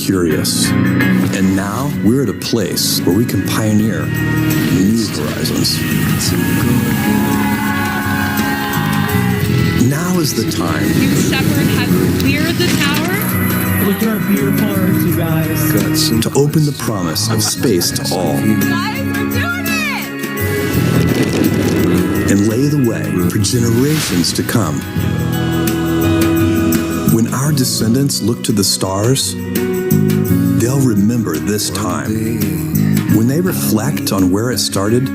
curious. And now we're at a place where we can pioneer new horizons. Now is the time. Shepard has cleared the tower. Look at our beautiful Earth, you guys. To open the promise of space to all. Guys, we're doing it! And lay the way for generations to come. When our descendants look to the stars, they'll remember this time. When they reflect on where it started,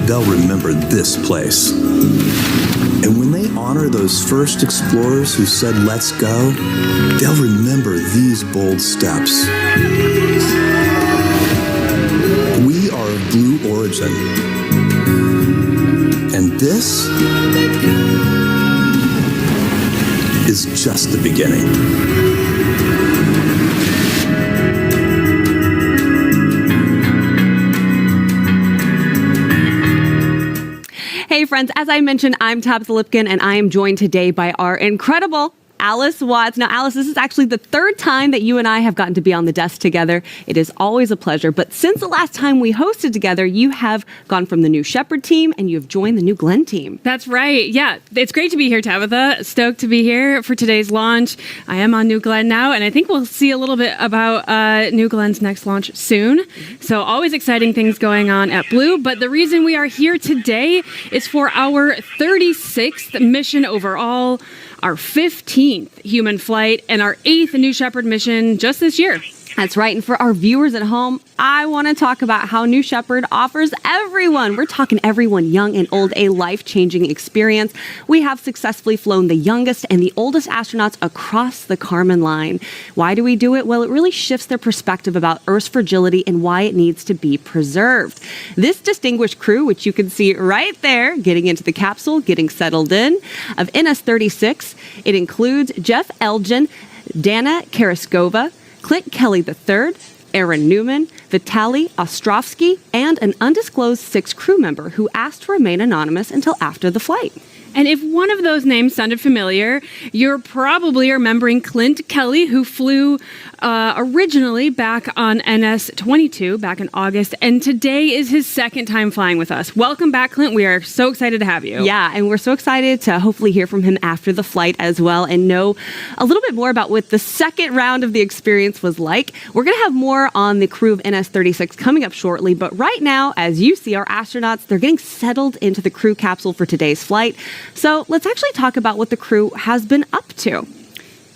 they'll remember this place. And when they honor those first explorers who said, "Let's go," they'll remember these bold steps. We are of blue origin. And this is just the beginning. Hey friends, as I mentioned, I'm Tabitha Lipkin, and I am joined today by our incredible Alice Watts. Now, Alice, this is actually the third time that you and I have gotten to be on the desk together. It is always a pleasure. But since the last time we hosted together, you have gone from the new Shepard team and you've joined the new Glenn team. That's right. Yeah, it's great to be here, Tabitha. Stoked to be here for today's launch. I am on New Glenn now, and I think we'll see a little bit about New Glenn's next launch soon. So always exciting things going on at Blue. But the reason we are here today is for our 36th mission overall, our 15th human flight, and our 8th New Shepard mission just this year. That's right. And for our viewers at home, I want to talk about how New Shepard offers everyone, we're talking everyone, young and old, a life-changing experience. We have successfully flown the youngest and the oldest astronauts across the Kármán line. Why do we do it? Well, it really shifts their perspective about Earth's fragility and why it needs to be preserved. This distinguished crew, which you can see right there, getting into the capsule, getting settled in, of NS-36, it includes Jeff Elgin, Danna Karagussova, Clint Kelly III, Aaron Newman, Vitalii Ostrovsky, and an undisclosed 6th crew member who asked to remain anonymous until after the flight. And if one of those names sounded familiar, you're probably remembering Clint Kelly, who flew originally back on NS-22 back in August, and today is his second time flying with us. Welcome back, Clint. We are so excited to have you. Yeah, and we're so excited to hopefully hear from him after the flight as well and know a little bit more about what the second round of the experience was like. We're going to have more on the crew of NS-36 coming up shortly, but right now, as you see, our astronauts, they're getting settled into the crew capsule for today's flight. So let's actually talk about what the crew has been up to.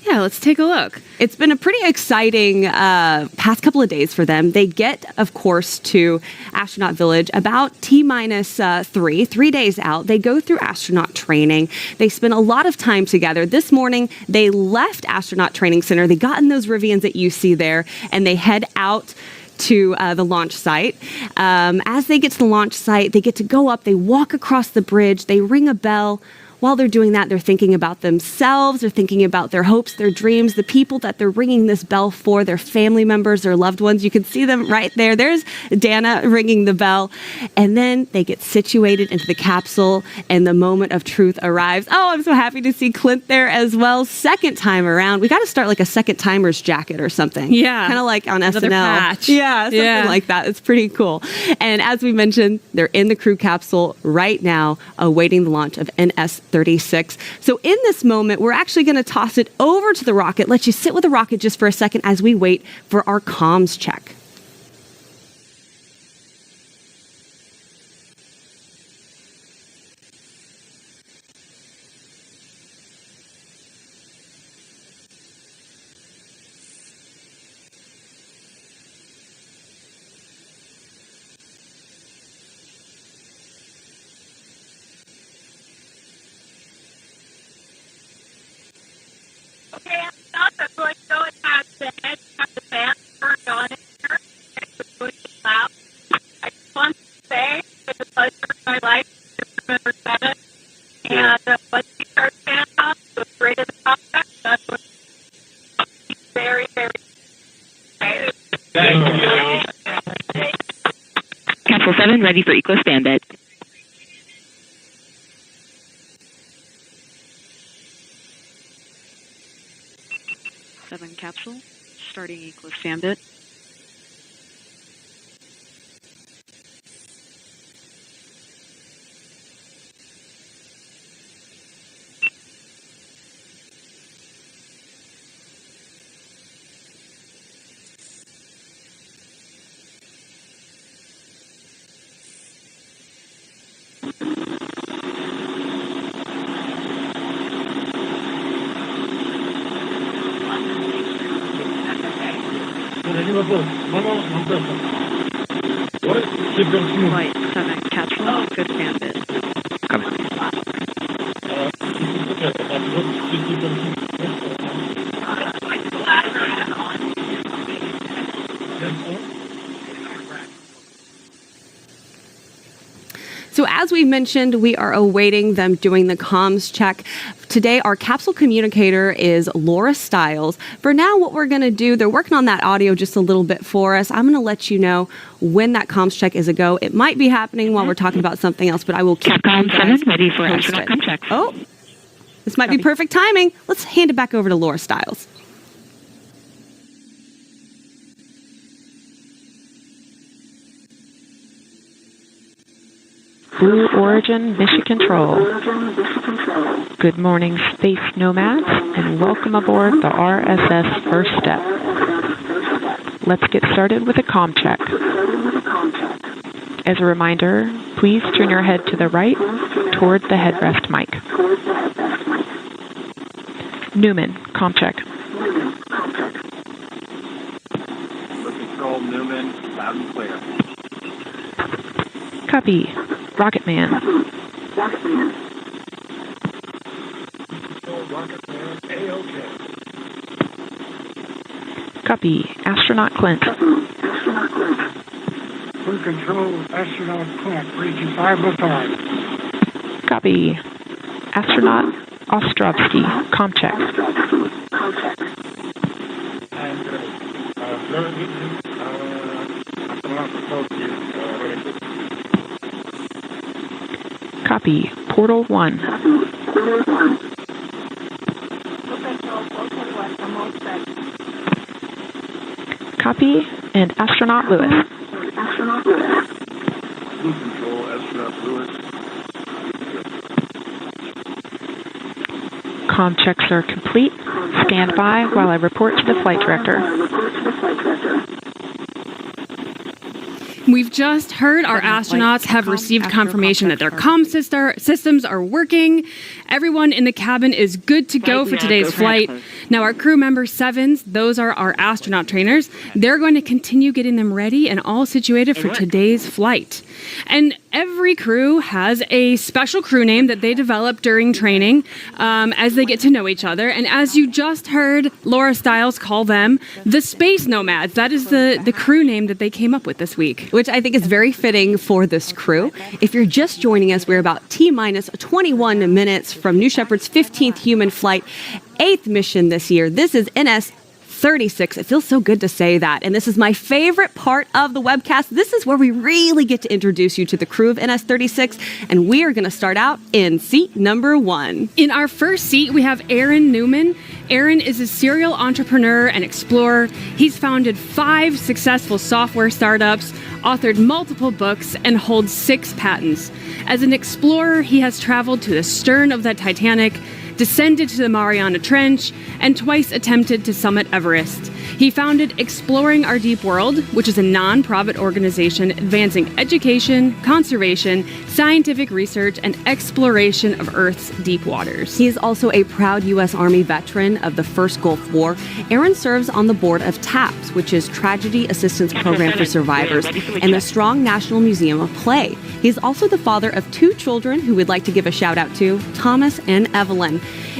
Yeah, let's take a look. It's been a pretty exciting past couple of days for them. They get, of course, to Astronaut Village about T-minus 3 days out. They go through astronaut training. They spend a lot of time together. This morning, they left Astronaut Training Center. They got in those Rivians that you see there, and they head out to the launch site. As they get to the launch site, they get to go up, they walk across the bridge, they ring a bell. While they're doing that, they're thinking about themselves, they're thinking about their hopes, their dreams, the people that they're ringing this bell for, their family members, their loved ones. You can see them right there. There's Danna ringing the bell. And then they get situated into the capsule and the moment of truth arrives. Oh, I'm so happy to see Clint there as well. Second time around. We got to start like a second timer's jacket or something. Yeah. Kind of like on Another SNL. patch. Yeah, something like that. It's pretty cool. And as we mentioned, they're in the crew capsule right now, awaiting the launch of NS-36. So in this moment, we're actually going to toss it over to the rocket, let you sit with the rocket just for a second as we wait for our comms check. Okay, I'm not going to go past the edge of the fan turned on in here. It's really loud. I just want to say it's a pleasure in my life to remember 7. And once you start fan on, go straight to the contact. That's what very, very excited. Thank you. Capsule 7 ready for eco standby. Capsule Starting Equus Gambit. Flight 7, Catchment, good Gambit. So as we mentioned, we are awaiting them doing the comms check. Today, our capsule communicator is Laura Stiles. For now, what we're going to do, they're working on that audio just a little bit for us. I'm going to let you know when that comms check is a go. It might be happening while we're talking about something else, but I will keep Capcom you guys 7, ready for posted. astronaut com check. Oh, this might be perfect timing. Let's hand it back over to Laura Stiles. Blue Origin Mission Control. Good morning, Space Nomads, and welcome aboard the RSS First Step. Let's get started with a comm check. As a reminder, please turn your head to the right toward the headrest mic. Newman, comm check. Control Newman, loud and clear. Copy. Rocket Man. A-OK. Copy. Astronaut Clint. Full control, astronaut Clint, reaching 5 5. Copy. Astronaut Ostrovsky, comm check. And Copy. Portal 1. Copy. And Astronaut Lewis. Blue control, astronaut Lewis. Comm checks are complete. Stand by while I report to the flight director. We've just heard our astronauts have received confirmation that their comm systems are working. Everyone in the cabin is good to go for today's flight. Now, our crew member 7s, those are our astronaut trainers. They're going to continue getting them ready and all situated for today's flight. And every crew has a special crew name that they develop during training as they get to know each other. And as you just heard Laura Stiles call them, the Space Nomads. That is the crew name that they came up with this week. Which I think is very fitting for this crew. If you're just joining us, we're about T-minus 21 minutes from New Shepard's 15th human flight, 8th mission this year. This is NS-36. It feels so good to say that. And this is my favorite part of the webcast. This is where we really get to introduce you to the crew of NS-36. And we are going to start out in seat number 1. In our first seat, we have Aaron Newman. Aaron is a serial entrepreneur and explorer. He's founded 5 successful software startups, authored multiple books, and holds 6 patents. As an explorer, he has traveled to the stern of the Titanic, descended to the Mariana Trench, and twice attempted to summit Everest. He founded Exploring Our Deep World, which is a non-profit organization advancing education, conservation, scientific research, and exploration of Earth's deep waters. He is also a proud U.S. Army veteran of the First Gulf War. Aaron serves on the board of TAPS, which is Tragedy Assistance Program for Survivors, and the Strong National Museum of Play. He is also the father of 2 children who we'd like to give a shout out to, Thomas and Evelyn.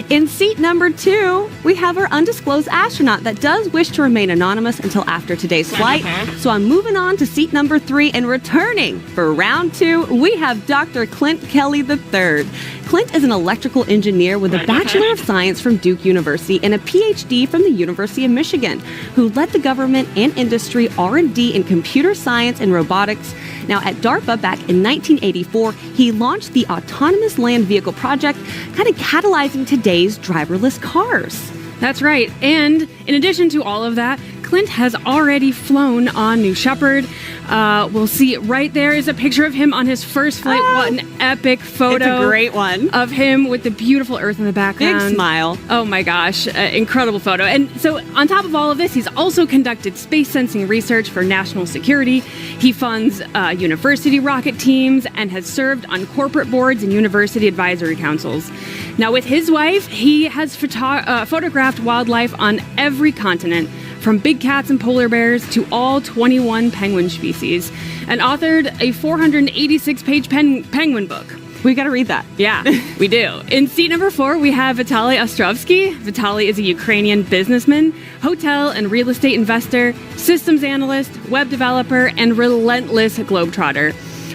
In seat number 2, we have our undisclosed astronaut that does wish to remain anonymous until after today's flight. So I'm moving on to seat number 3, and returning for round 2, we have Dr. Clint Kelly III. Clint is an electrical engineer with a Bachelor of Science from Duke University and a PhD from the University of Michigan, who led the government and industry R&D in computer science and robotics. Now, at DARPA back in 1984, he launched the Autonomous Land Vehicle Project, kind of catalyzing today's driverless cars. That's right. And in addition to all of that, Clint has already flown on New Shepard. We'll see right there is a picture of him on his first flight. What an epic photo. It's a great one. Of him with the beautiful Earth in the background. Big smile. Oh my gosh, incredible photo. And so on top of all of this, he's also conducted space sensing research for national security. He funds university rocket teams and has served on corporate boards and university advisory councils. Now with his wife, he has photographed wildlife on every continent, from big cats and polar bears to all 21 penguin species, and authored a 486-page penguin book. We got to read that. Yeah, we do. In seat number 4, we have Vitalii Ostrovsky. Vitalii is a Ukrainian businessman, hotel and real estate investor, systems analyst, web developer, and relentless globetrotter.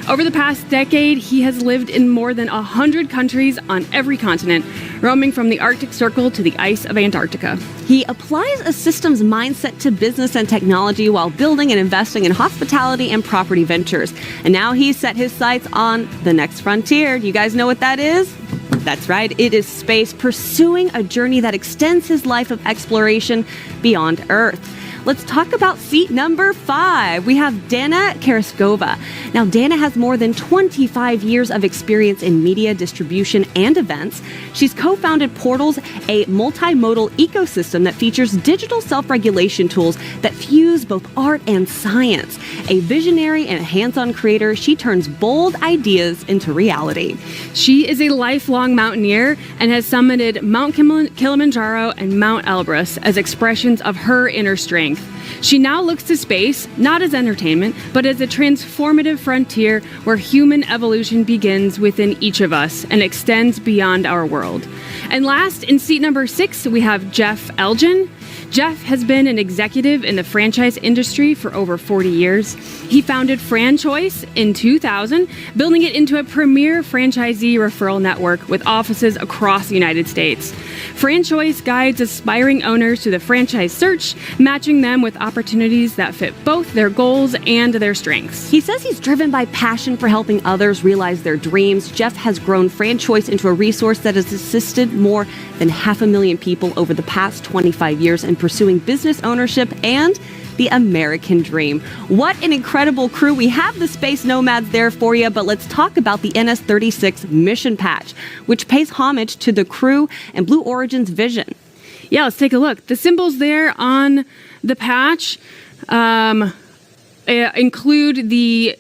Over the past decade, he has lived in more than 100 countries on every continent, roaming from the Arctic Circle to the ice of Antarctica. He applies a systems mindset to business and technology while building and investing in hospitality and property ventures. And now he's set his sights on the next frontier. Do you guys know what that is? That's right, it is space, pursuing a journey that extends his life of exploration beyond Earth. Let's talk about seat number 5. We have Danna Karagussova. Now, Danna has more than 25 years of experience in media distribution and events. She's co-founded Portals, a multimodal ecosystem that features digital self-regulation tools that fuse both art and science. A visionary and hands-on creator, she turns bold ideas into reality. She is a lifelong mountaineer and has summited Mount Kilimanjaro and Mount Elbrus as expressions of her inner strength. She now looks to space, not as entertainment, but as a transformative frontier where human evolution begins within each of us and extends beyond our world. And last, in seat number 6, we have Jeff Elgin. Jeff has been an executive in the franchise industry for over 40 years. He founded FranChoice in 2000, building it into a premier franchisee referral network with offices across the United States. FranChoice guides aspiring owners to the franchise search, matching them with opportunities that fit both their goals and their strengths. He says he's driven by passion for helping others realize their dreams. Jeff has grown FranChoice into a resource that has assisted more than 500,000 people over the past 25 years in pursuing business ownership and the American dream. What an incredible crew. We have the Space Nomads there for you, but let's talk about the NS-36 mission patch, which pays homage to the crew and Blue Origin's vision. Yeah, let's take a look. The symbols there on the patch include the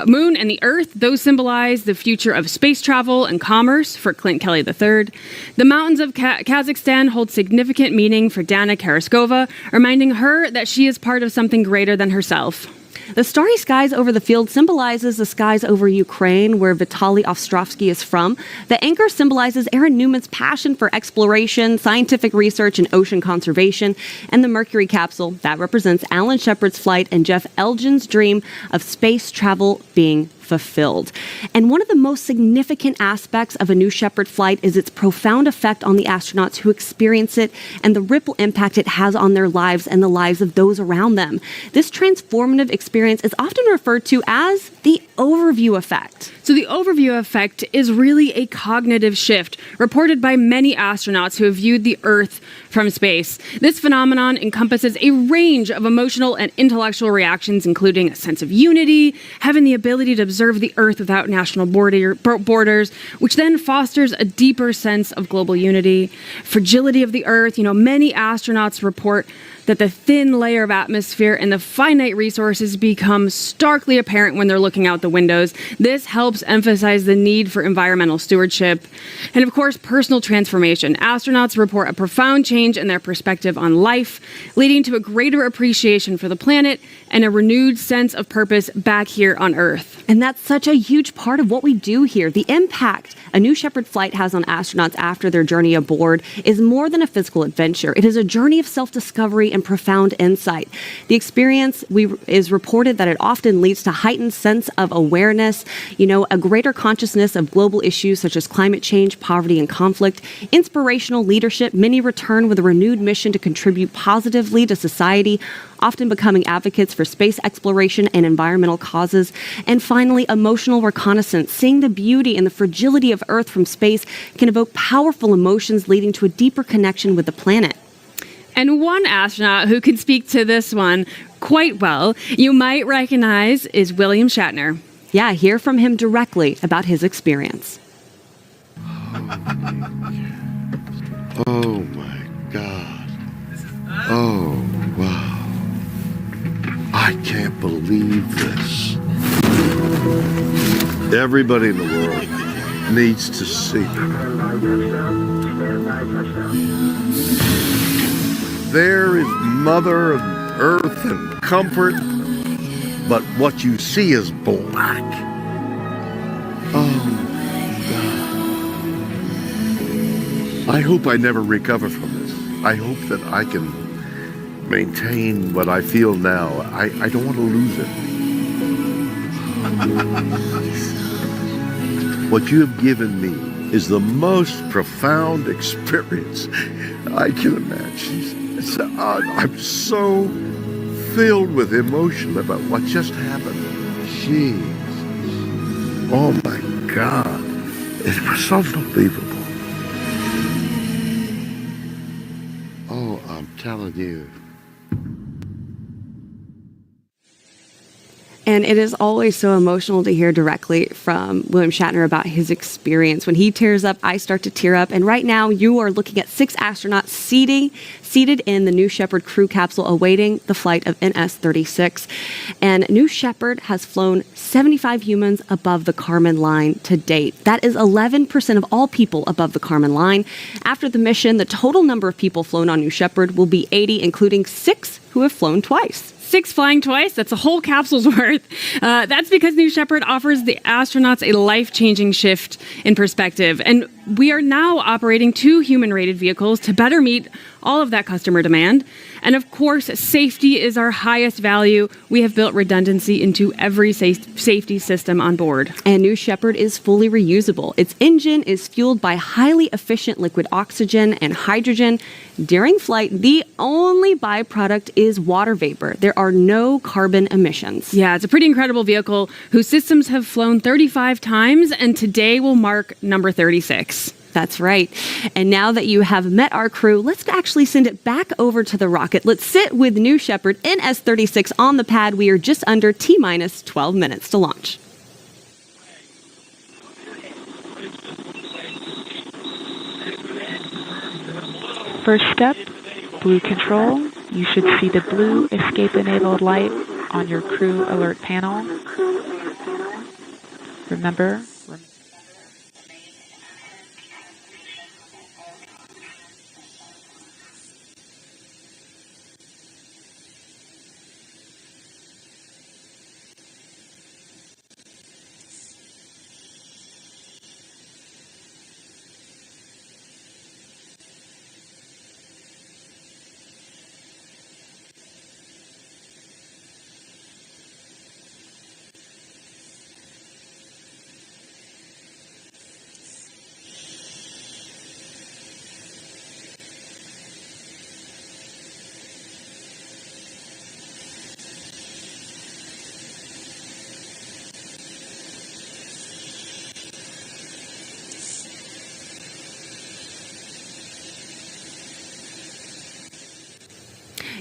moon and the Earth. Those symbolize the future of space travel and commerce for Clint Kelly III. The mountains of Kazakhstan hold significant meaning for Danna Karagussova, reminding her that she is part of something greater than herself. The starry skies over the field symbolizes the skies over Ukraine, where Vitalii Ostrovsky is from. The anchor symbolizes Aaron Newman's passion for exploration, scientific research, and ocean conservation. And the Mercury capsule, that represents Alan Shepard's flight and Jeff Elgin's dream of space travel being fulfilled. And one of the most significant aspects of a New Shepard flight is its profound effect on the astronauts who experience it and the ripple impact it has on their lives and the lives of those around them. This transformative experience is often referred to as the overview effect. So the overview effect is really a cognitive shift reported by many astronauts who have viewed the Earth from space. This phenomenon encompasses a range of emotional and intellectual reactions, including a sense of unity, having the ability to observe the Earth without national borders, which then fosters a deeper sense of global unity. Fragility of the Earth. Many astronauts report that the thin layer of atmosphere and the finite resources become starkly apparent when they're looking out the windows. This helps emphasize the need for environmental stewardship. And of course, personal transformation. Astronauts report a profound change in their perspective on life, leading to a greater appreciation for the planet and a renewed sense of purpose back here on Earth. And that's such a huge part of what we do here. The impact a New Shepard flight has on astronauts after their journey aboard is more than a physical adventure. It is a journey of self-discovery and profound insight. The experience is reported that it often leads to heightened sense of awareness, a greater consciousness of global issues such as climate change, poverty, and conflict, inspirational leadership. Many return with a renewed mission to contribute positively to society, often becoming advocates for space exploration and environmental causes. And finally, emotional reconnaissance. Seeing the beauty and the fragility of Earth from space can evoke powerful emotions, leading to a deeper connection with the planet. And one astronaut who can speak to this one quite well, you might recognize, is William Shatner. Yeah, hear from him directly about his experience. Oh my God. Oh, wow. I can't believe this. Everybody in the world needs to see. There is Mother Earth and comfort, but what you see is black. Oh, God. I hope I never recover from this. I hope that I can maintain what I feel now. I don't want to lose it. What you have given me is the most profound experience I can imagine. I'm so filled with emotion about what just happened. Jeez. Oh my God. It was unbelievable. Oh, I'm telling you. And it is always so emotional to hear directly from William Shatner about his experience. When he tears up, I start to tear up. And right now, you are looking at 6 astronauts seated in the New Shepard crew capsule awaiting the flight of NS-36. And New Shepard has flown 75 humans above the Kármán line to date. That is 11% of all people above the Kármán line. After the mission, the total number of people flown on New Shepard will be 80, including 6 who have flown twice. 6 flying twice, that's a whole capsule's worth. That's because New Shepard offers the astronauts a life-changing shift in perspective. And we are now operating 2 human-rated vehicles to better meet all of that customer demand. And of course, safety is our highest value. We have built redundancy into every safety system on board. And New Shepard is fully reusable. Its engine is fueled by highly efficient liquid oxygen and hydrogen. During flight, the only byproduct is water vapor. There are no carbon emissions. Yeah, it's a pretty incredible vehicle whose systems have flown 35 times and today will mark number 36. That's right. And now that you have met our crew, let's actually send it back over to the rocket. Let's sit with New Shepard NS-36 on the pad. We are just under T-minus 12 minutes to launch. First step, blue control. You should see the blue escape-enabled light on your crew alert panel. Remember,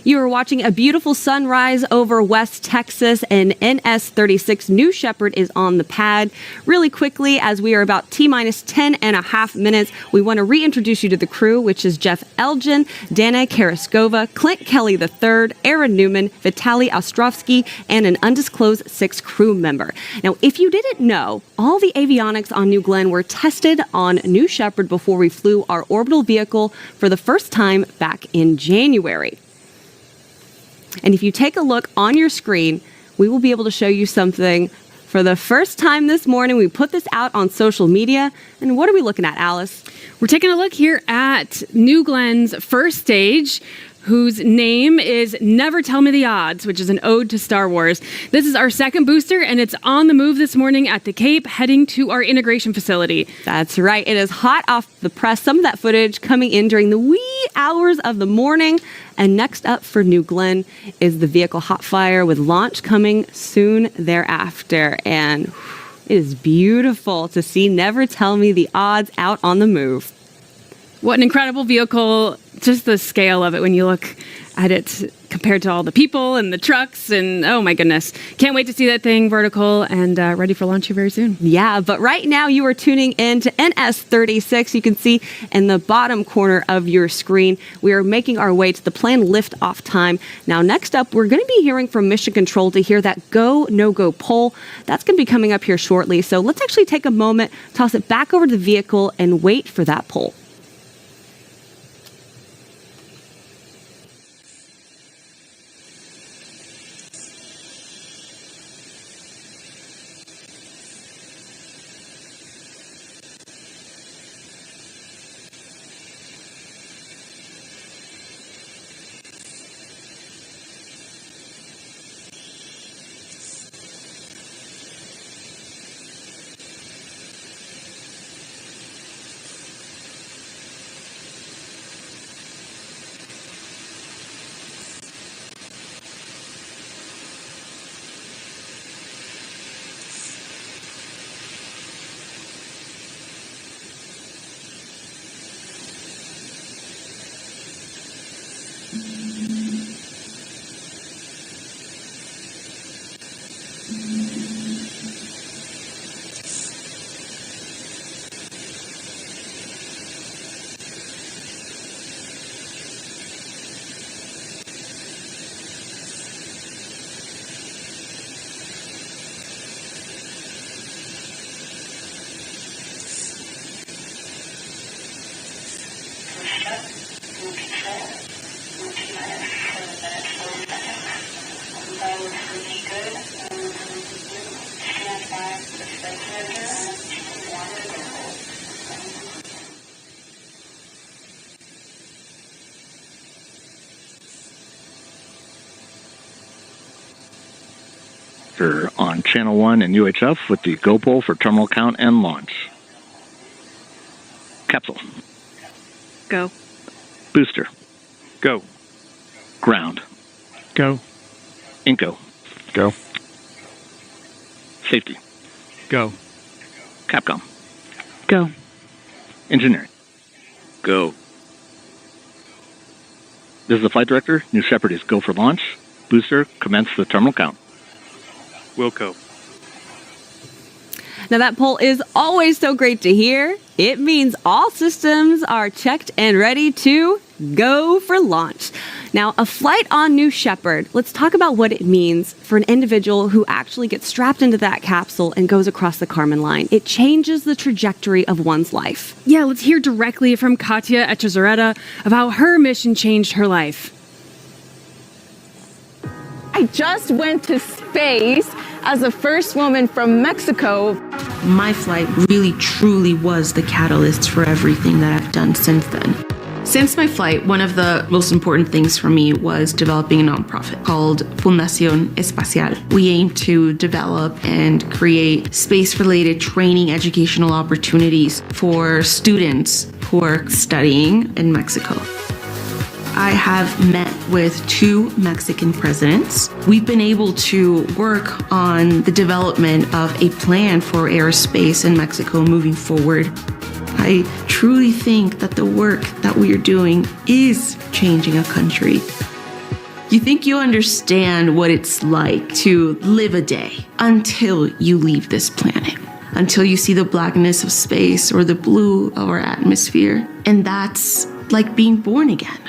You are watching a beautiful sunrise over West Texas, and NS-36 New Shepard is on the pad. Really quickly, as we are about T-minus 10 and a half minutes, we want to reintroduce you to the crew, which is Jeff Elgin, Danna Karagussova, Clint Kelly III, Aaron Newman, Vitalii Ostrovsky, and an undisclosed 6th crew member. Now, if you didn't know, all the avionics on New Glenn were tested on New Shepard before we flew our orbital vehicle for the first time back in January. And if you take a look on your screen, we will be able to show you something for the first time this morning. We put this out on social media. And what are we looking at, Alice? We're taking a look here at New Glenn's first stage, whose name is Never Tell Me the Odds, which is an ode to Star Wars. This is our second booster, and it's on the move this morning at the Cape, heading to our integration facility. That's right. It is hot off the press. Some of that footage coming in during the wee hours of the morning. And next up for New Glenn is the vehicle hot fire, with launch coming soon thereafter. And it is beautiful to see Never Tell Me the Odds out on the move. What an incredible vehicle. Just the scale of it when you look at it compared to all the people and the trucks, and oh my goodness. Can't wait to see that thing vertical and ready for launch here very soon. Yeah, but right now you are tuning in to NS-36. You can see in the bottom corner of your screen, we are making our way to the planned liftoff time. Now, next up, we're going to be hearing from Mission Control to hear that go, no-go poll. That's going to be coming up here shortly. So let's actually take a moment, toss it back over to the vehicle, and wait for that poll. On Channel 1 and UHF with the go pole for terminal count and launch. Capsule. Go. Booster. Go. Ground. Go. Inco. Go. Safety. Go. Capcom. Go. Engineering. Go. This is the flight director. New Shepard is go for launch. Booster, commence the terminal count. Wilco. Now, that poll is always so great to hear. It means all systems are checked and ready to go for launch. Now, a flight on New Shepard. Let's talk about what it means for an individual who actually gets strapped into that capsule and goes across the Kármán line. It changes the trajectory of one's life. Yeah, let's hear directly from Katya Echezarreta of how her mission changed her life. I just went to space as the first woman from Mexico. My flight really truly was the catalyst for everything that I've done since then. Since my flight, one of the most important things for me was developing a nonprofit called Fundación Espacial. We aim to develop and create space-related training educational opportunities for students who are studying in Mexico. I have met with 2 Mexican presidents. We've been able to work on the development of a plan for aerospace in Mexico moving forward. I truly think that the work that we are doing is changing a country. You think you understand what it's like to live a day until you leave this planet, until you see the blackness of space or the blue of our atmosphere. And that's like being born again.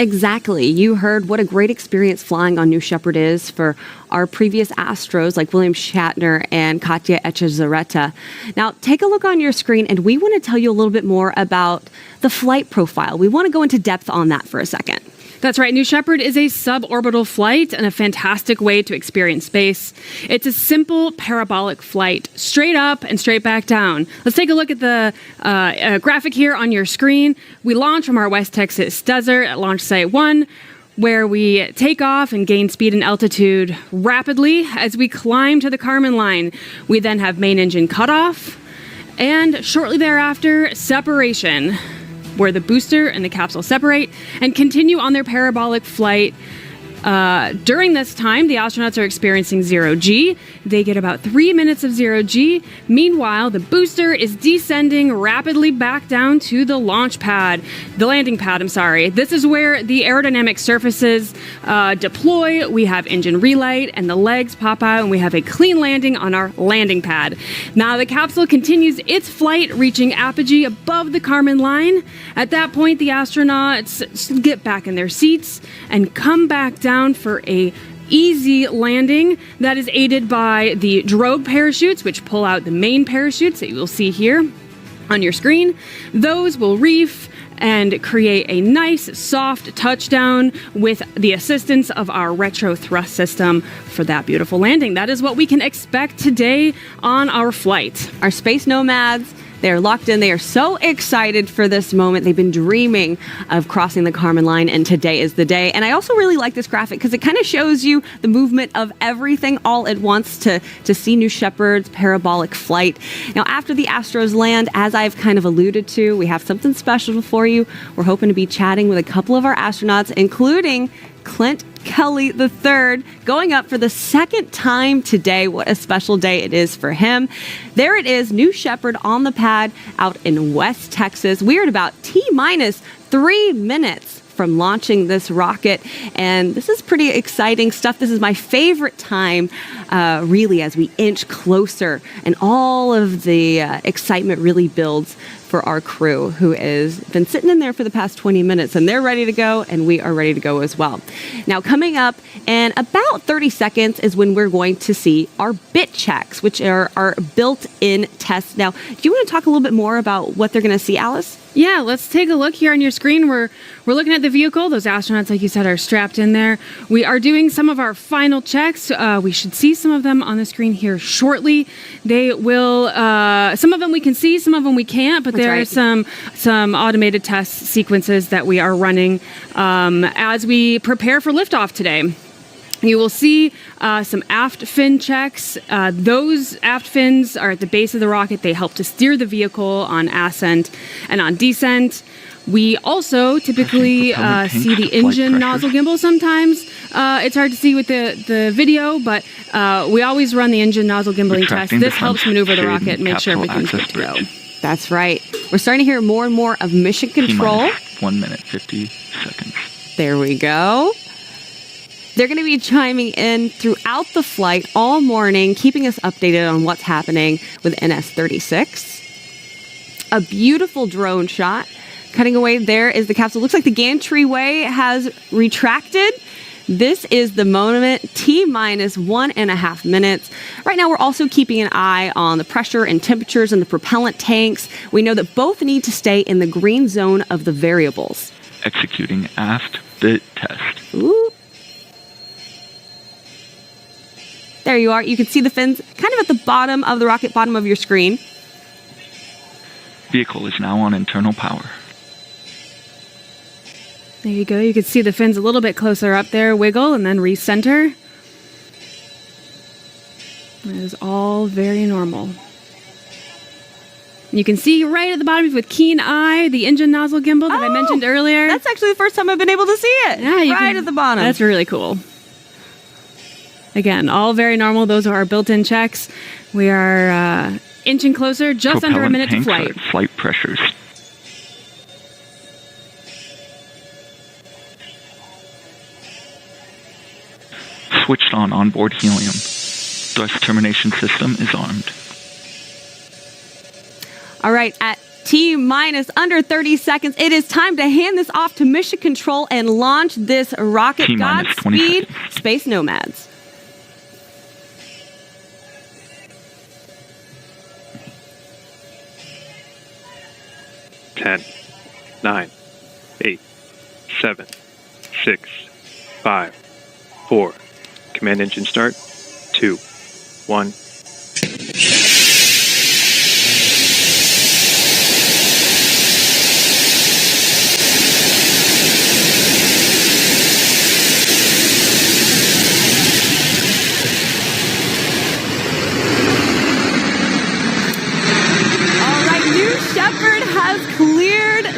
Exactly. You heard what a great experience flying on New Shepard is for our previous Astros like William Shatner and Katya Echezarreta. Now, take a look on your screen, and we want to tell you a little bit more about the flight profile. We want to go into depth on that for a second. That's right. New Shepard is a suborbital flight and a fantastic way to experience space. It's a simple parabolic flight, straight up and straight back down. Let's take a look at the graphic here on your screen. We launch from our West Texas desert at Launch Site 1, where we take off and gain speed and altitude rapidly as we climb to the Kármán line. We then have main engine cutoff, and shortly thereafter, separation, where the booster and the capsule separate and continue on their parabolic flight During this time, the astronauts are experiencing zero G. They get about 3 minutes of zero G. Meanwhile, the booster is descending rapidly back down to the launch pad, the landing pad, I'm sorry. This is where the aerodynamic surfaces deploy. We have engine relight and the legs pop out, and we have a clean landing on our landing pad. Now the capsule continues its flight, reaching apogee above the Kármán line. At that point, the astronauts get back in their seats and come back down for a easy landing that is aided by the drogue parachutes, which pull out the main parachutes that you will see here on your screen. Those will reef and create a nice soft touchdown with the assistance of our retro thrust system for that beautiful landing. That is what we can expect today on our flight. Our space nomads, they're locked in. They are so excited for this moment. They've been dreaming of crossing the Kármán line, and today is the day. And I also really like this graphic because it kind of shows you the movement of everything all at once to see New Shepard's parabolic flight. Now, after the Astros land, as I've kind of alluded to, we have something special for you. We're hoping to be chatting with a couple of our astronauts, including Clint Kelly III, going up for the second time today. What a special day it is for him. There it is, New Shepard on the pad out in West Texas. We're at about T-minus 3 minutes from launching this rocket, and this is pretty exciting stuff. This is my favorite time, really, as we inch closer, and all of the excitement really builds for our crew, who has been sitting in there for the past 20 minutes, and they're ready to go, and we are ready to go as well. Now, coming up in about 30 seconds is when we're going to see our bit checks, which are our built-in tests. Now, do you want to talk a little bit more about what they're going to see, Alice? Yeah, let's take a look here on your screen. We're looking at the vehicle. Those astronauts, like you said, are strapped in there. We are doing some of our final checks. We should see some of them on the screen here shortly. They will, some of them we can see, some of them we can't, but there are some automated test sequences that we are running as we prepare for liftoff today. You will see some aft fin checks. Those aft fins are at the base of the rocket. They help to steer the vehicle on ascent and on descent. We also typically see the engine nozzle gimbal sometimes. It's hard to see with the video, but we always run the engine nozzle gimbaling test. This helps maneuver the rocket and make sure everything's good to go. That's right. We're starting to hear more and more of mission control. 1 minute, 50 seconds. There we go. They're going to be chiming in throughout the flight all morning, keeping us updated on what's happening with NS-36. A beautiful drone shot. Cutting away there is the capsule. Looks like the gantry-way has retracted. This is the moment, T-minus 1.5 minutes. Right now, we're also keeping an eye on the pressure and temperatures in the propellant tanks. We know that both need to stay in the green zone of the variables. Executing aft bit test. Ooh. There you are. You can see the fins kind of at the bottom of the rocket, bottom of your screen. Vehicle is now on internal power. There you go. You can see the fins a little bit closer up there. Wiggle and then recenter. It is all very normal. You can see right at the bottom with keen eye the engine nozzle gimbal that I mentioned earlier. That's actually the first time I've been able to see it. Yeah, right at the bottom. That's really cool. Again, all very normal. Those are our built-in checks. We are inching closer, just under a minute to flight. Flight pressures. Switched on onboard helium. Thrust termination system is armed. All right, at T-minus under 30 seconds, it is time to hand this off to mission control and launch this rocket. T-minus 20 Godspeed, seconds. Space Nomads. 10, 9, 8, 7, 6, 5, 4. Command engine start. 2, 1.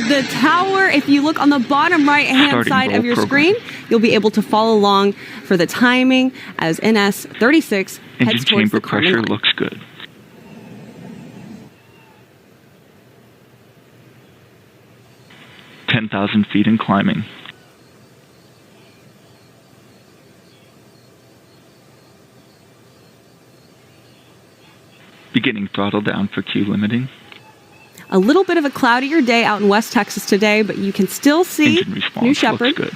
The tower, if you look on the bottom right-hand side of your screen, You'll be able to follow along for the timing as NS-36 heads Engine towards chamber the Kármán pressure line. looks good. "10,000 feet and climbing. Beginning throttle down for Q limiting. A little bit of a cloudier day out in West Texas today, but you can still see Engine response New Shepard. looks good.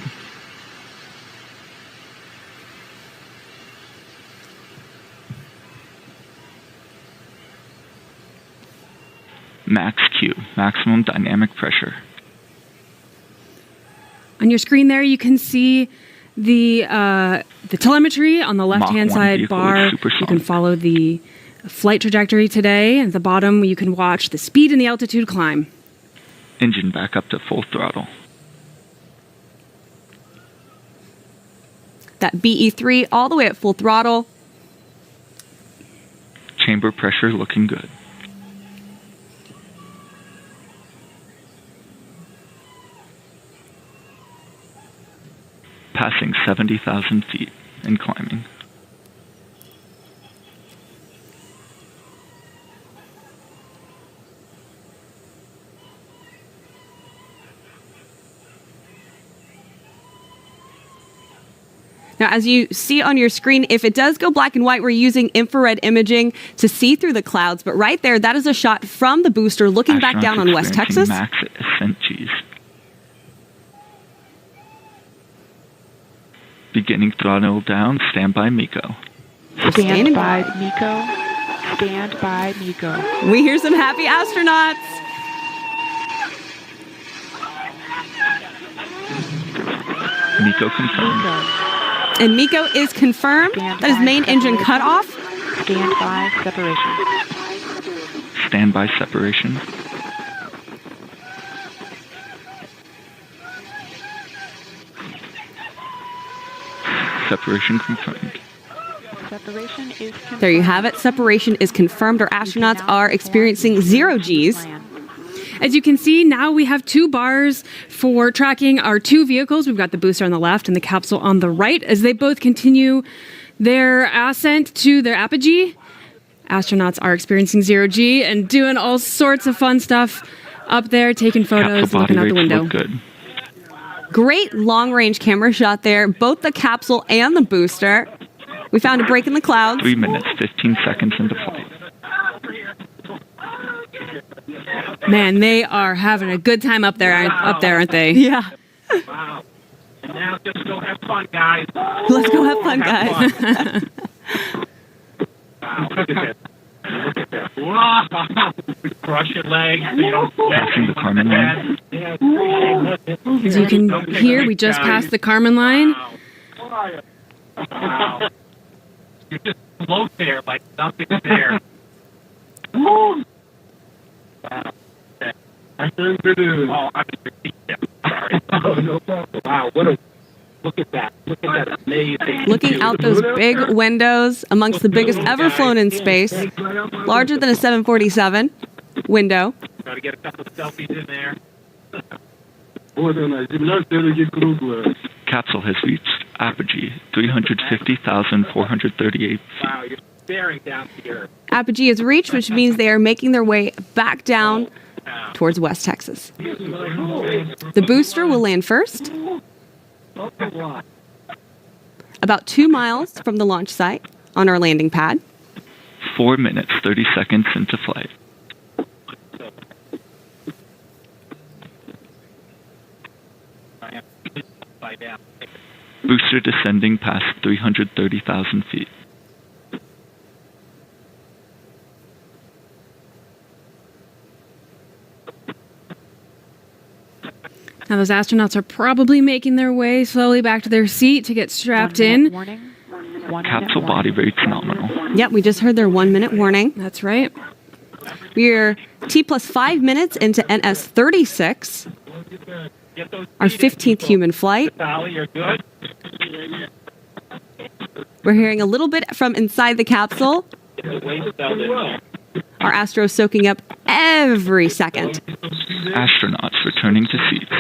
Max Q, maximum dynamic pressure. On your screen there, you can see the telemetry on the left-hand Mach 1 side vehicle bar. is supersonic. You can follow the flight trajectory today. At the bottom, you can watch the speed and the altitude climb. Engine back up to full throttle. That BE3 all the way at full throttle. Chamber pressure looking good. Passing 70,000 feet and climbing. Now, as you see on your screen, if it does go black and white, we're using infrared imaging to see through the clouds. But right there, that is a shot from the booster looking back down on West Texas. Max ascent Gs. Beginning throttle down, stand by MECO. Stand by, MECO. Stand by, MECO. We hear some happy astronauts. MECO confirmed. And MECO is confirmed. That is main engine cutoff. Stand by separation. Stand by separation. Separation confirmed. Separation is confirmed. There you have it. Separation is confirmed. Our astronauts are experiencing 0 Gs. As you can see, now we have 2 bars for tracking our 2 vehicles. We've got the booster on the left and the capsule on the right as they both continue their ascent to their apogee. Astronauts are experiencing 0 G and doing all sorts of fun stuff up there, taking photos, Capsule looking out body the rates window. look good. Great long-range camera shot there, both the capsule and the booster. We found a break in the clouds. 3 minutes, 15 seconds into flight. Man, they are having a good time up there, aren't they? Yeah. Wow. And now just go have fun, guys. Let's go have fun, guys. Wow, look at that. Look at that. Wow. Crush your legs. You know, Passing the Kármán line. As you can hear, we just passed the Kármán line. Wow. You just float there like nothing's there. Wow. Oh, sorry. Oh, no problem. Wow, look at that. Look at that amazing. Looking out those big windows, amongst the biggest ever flown in space, larger than a 747 window. Got to get a couple of selfies in there. Capsule has reached apogee, 350,438 feet. Wow, you're staring down to the earth. Apogee is reached, which means they are making their way back down towards West Texas. The booster will land first, about 2 miles from the launch site on our landing pad. 4 minutes, 30 seconds into flight. Booster descending past 330,000 feet. Now those astronauts are probably making their way slowly back to their seat to get strapped in. Capsule body rate's nominal. Yep, we just heard their 1 minute warning. That's right. We're T+5 minutes into NS-36, our 15th human flight. Vitalii, you're good. We're hearing a little bit from inside the capsule. Our Astro soaking up every second. Astronauts returning to seats.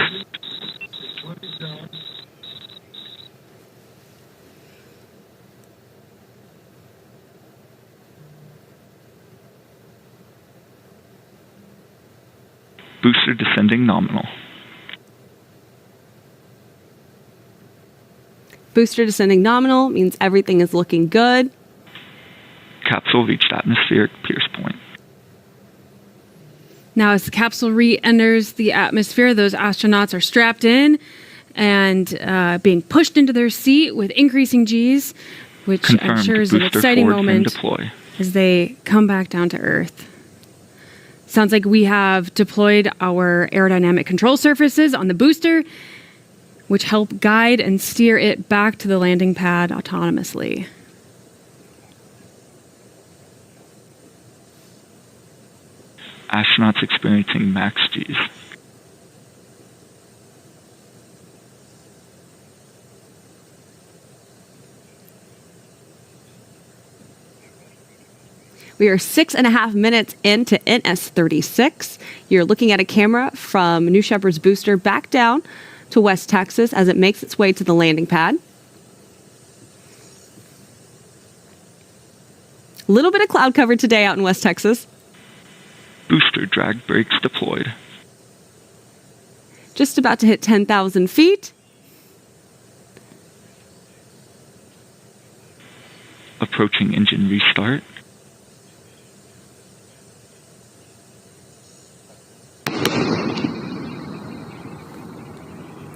Booster descending nominal. Booster descending nominal means everything is looking good. Capsule reached atmospheric pierce point. Now, as the capsule re-enters the atmosphere, those astronauts are strapped in and being pushed into their seat with increasing Gs, which Confirmed. I'm sure is an Booster exciting forward and moment deploy. as they come back down to Earth. Sounds like we have deployed our aerodynamic control surfaces on the booster, which help guide and steer it back to the landing pad autonomously. Astronauts experiencing max Gs. We are 6.5 minutes into NS-36. You're looking at a camera from New Shepard's booster back down to West Texas as it makes its way to the landing pad. A little bit of cloud cover today out in West Texas. Booster drag brakes deployed. Just about to hit 10,000 feet. Approaching engine restart.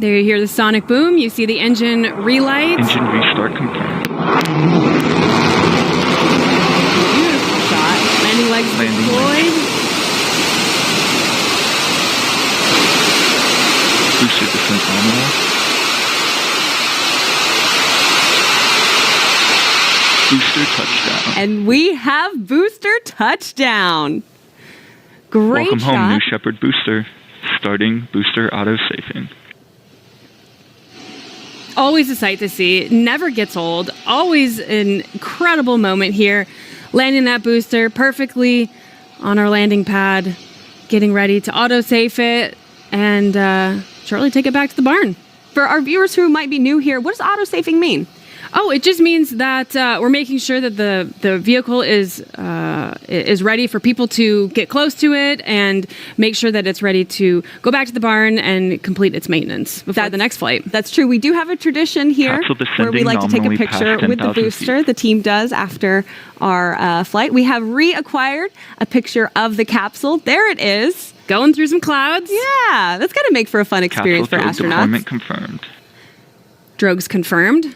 There you hear the sonic boom. You see the engine relight. Engine restart confirmed. Beautiful shot. Landing legs deployed. Booster descent nominal. Booster touchdown. And we have booster touchdown. Great Welcome shot. home, New Shepard booster. Starting booster auto-safing. Always a sight to see. Never gets old. Always an incredible moment here. Landing that booster perfectly on our landing pad. Getting ready to auto-safe it and shortly take it back to the barn. For our viewers who might be new here, what does auto-safing mean? Oh, it just means that we're making sure that the vehicle is ready for people to get close to it and make sure that it's ready to go back to the barn and complete its maintenance before the next flight. That's true. We do have a tradition here where we like to take a picture with the booster. The team does after our flight. We have reacquired a picture of the capsule. There it is. Going through some clouds. Yeah, that's got to make for a fun experience for astronauts. Deployment confirmed. Drogues confirmed.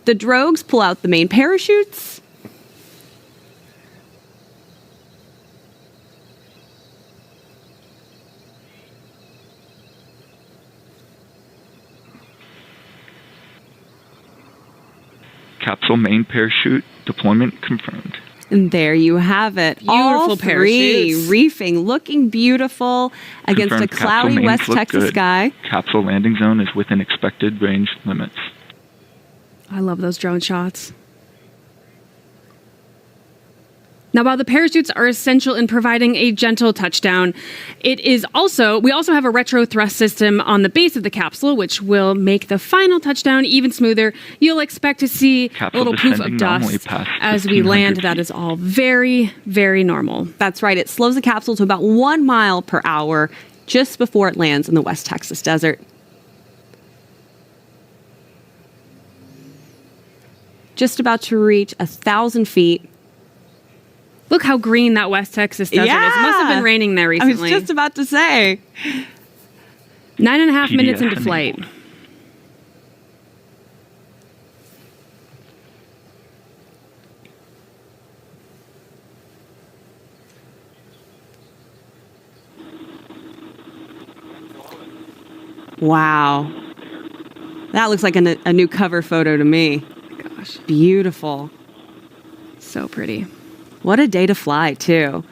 The drogues pull out the main parachutes. Capsule main parachute deployment confirmed. And there you have it. Beautiful All three parachutes. reefing, looking beautiful against Confirmed a cloudy capsule West mains look Texas good. sky. Capsule landing zone is within expected range limits. I love those drone shots. Now, while the parachutes are essential in providing a gentle touchdown, we also have a retro thrust system on the base of the capsule, which will make the final touchdown even smoother. You'll expect to see Capsule a little poof of descending nominally dust past as we 1,500 land. feet. That is all very, very normal. That's right. It slows the capsule to about 1 mile per hour just before it lands in the West Texas desert. Just about to reach 1,000 feet. Look how green that West Texas desert is. It must have been raining there recently. I was just about to say. 9.5 minutes into enabled. flight. Wow. That looks like a new cover photo to me. Gosh, Beautiful. so pretty. What a day to fly, too.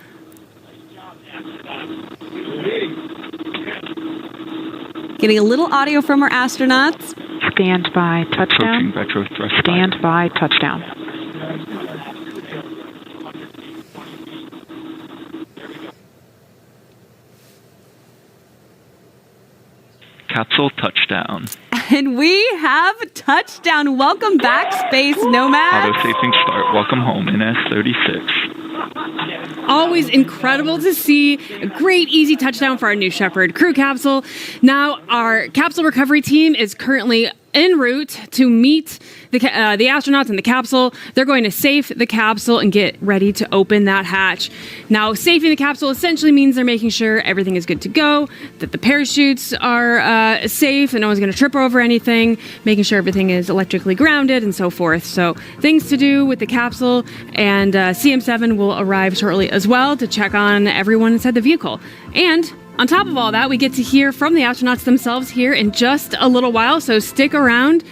Getting a little audio from our astronauts. Stand by touchdown. Approaching retro thrust. Stand by touchdown. Capsule touchdown. And we have touchdown. Welcome back, Space Nomad. Auto-safing start. Welcome home, NS-36. always incredible to see. A great, easy touchdown for our New Shepard crew capsule. Now, our capsule recovery team is currently en route to meet the astronauts in the capsule. They're going to safe the capsule and get ready to open that hatch. Now, safing the capsule essentially means they're making sure everything is good to go, that the parachutes are safe and no one's going to trip over anything, making sure everything is electrically grounded and so forth. So things to do with the capsule, and CM7 will arrive shortly as well to check on everyone inside the vehicle. And on top of all that, we get to hear from the astronauts themselves here in just a little while, so stick around.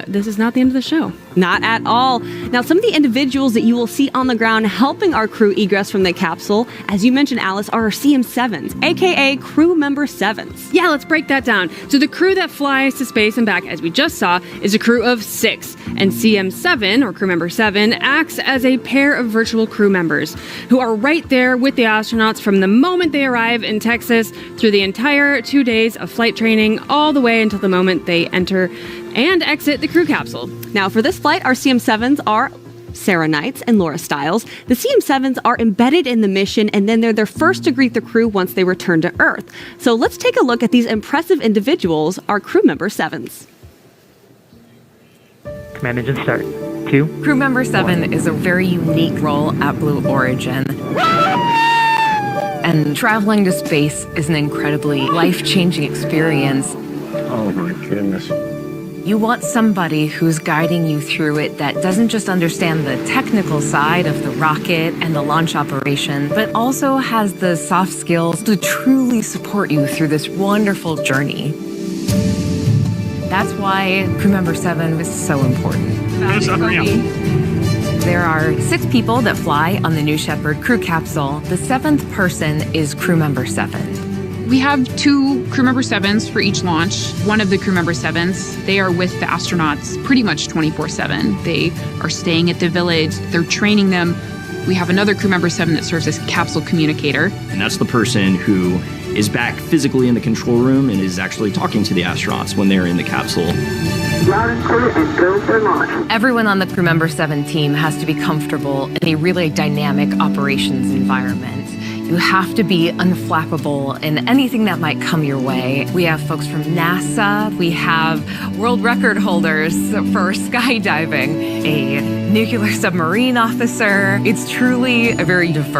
This is not the end of the show. Not at all. Now, some of the individuals that you will see on the ground helping our crew egress from the capsule, as you mentioned, Alice, are our CM7s, aka crew member 7s. Yeah, let's break that down. So the crew that flies to space and back, as we just saw, is a crew of 6. And CM7, or crew member 7, acts as a pair of virtual crew members who are right there with the astronauts from the moment they arrive in Texas through the entire 2 days of flight training, all the way until the moment they enter and exit the crew capsule. Now, for this flight, our CM7s are Sarah Knights and Laura Stiles. The CM7s are embedded in the mission, and then they're their first to greet the crew once they return to Earth. So let's take a look at these impressive individuals, our crew member 7s. Command engine start. 2. Crew member 7 is a very unique role at Blue Origin. And traveling to space is an incredibly life-changing experience. Oh my goodness. You want somebody who's guiding you through it that doesn't just understand the technical side of the rocket and the launch operation, but also has the soft skills to truly support you through this wonderful journey. That's why crew member 7 is so important. There are 6 people that fly on the New Shepard crew capsule. The 7th person is crew member 7. We have 2 crew member 7s for each launch. One of the crew member 7s, they are with the astronauts pretty much 24/7. They are staying at the village, they're training them. We have another crew member 7 that serves as capsule communicator. And that's the person who is back physically in the control room and is actually talking to the astronauts when they're in the capsule. Everyone on the crew member 7 team has to be comfortable in a really dynamic operations environment. You have to be unflappable in anything that might come your way. We have folks from NASA. We have world record holders for skydiving, a nuclear submarine officer. It's truly a very diverse